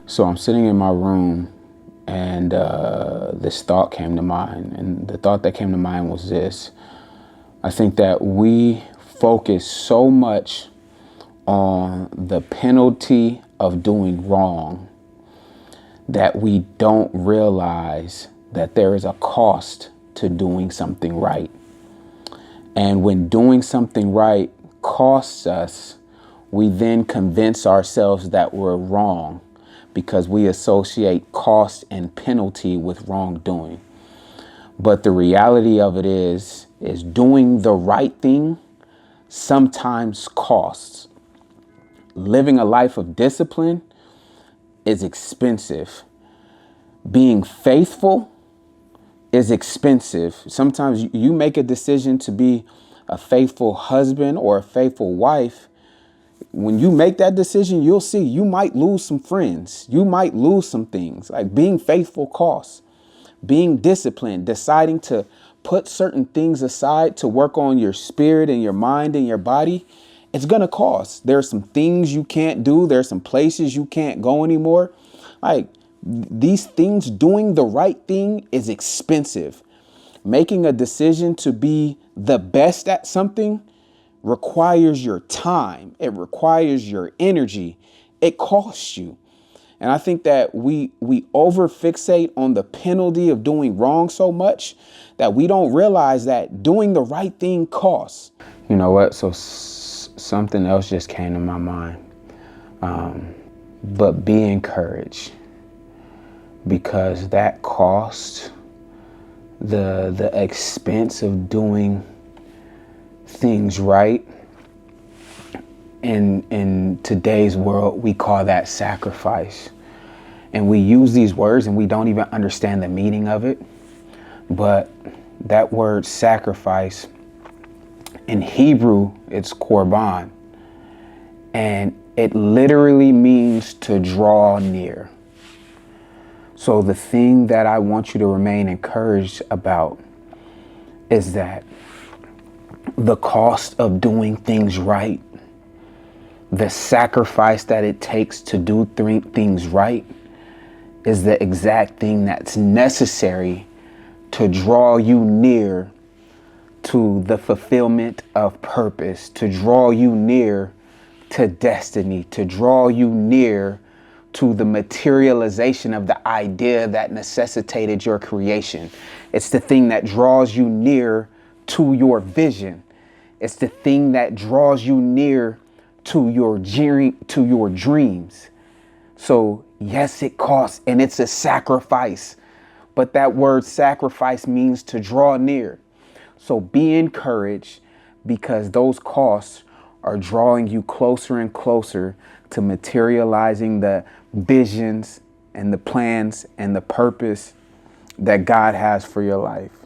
So I'm sitting in my room and this thought came to mind. And the thought that came to mind was this. I think that we focus so much on the penalty of doing wrong that we don't realize that there is a cost to doing something right. And when doing something right costs us, we then convince ourselves that we're wrong because we associate cost and penalty with wrongdoing. But the reality of it is doing the right thing sometimes costs. Living a life of discipline is expensive. Being faithful is expensive. Sometimes you make a decision to be a faithful husband or a faithful wife. When you make that decision, you'll see you might lose some friends. You might lose some things. Like being faithful costs. Being disciplined, deciding to put certain things aside to work on your spirit and your mind and your body, it's going to cost. There's some things you can't do. There's some places you can't go anymore. Like these things, doing the right thing is expensive. Making a decision to be the best at something requires your time. It requires your energy. It costs you. And I think that we over fixate on the penalty of doing wrong so much that we don't realize that doing the right thing costs. You know what? So something else just came to my mind. But be encouraged, because that cost, the expense of doing things right, in today's world, we call that sacrifice. And we use these words and we don't even understand the meaning of it. But that word sacrifice, in Hebrew, it's korban. And it literally means to draw near. So the thing that I want you to remain encouraged about is that the cost of doing things right, the sacrifice that it takes to do things right, is the exact thing that's necessary to draw you near to the fulfillment of purpose, to draw you near to destiny, to draw you near to the materialization of the idea that necessitated your creation. It's the thing that draws you near to your vision. It's the thing that draws you near to your dreams. So yes, it costs and it's a sacrifice, but that word sacrifice means to draw near. So be encouraged, because those costs are drawing you closer and closer to materializing the visions and the plans and the purpose that God has for your life.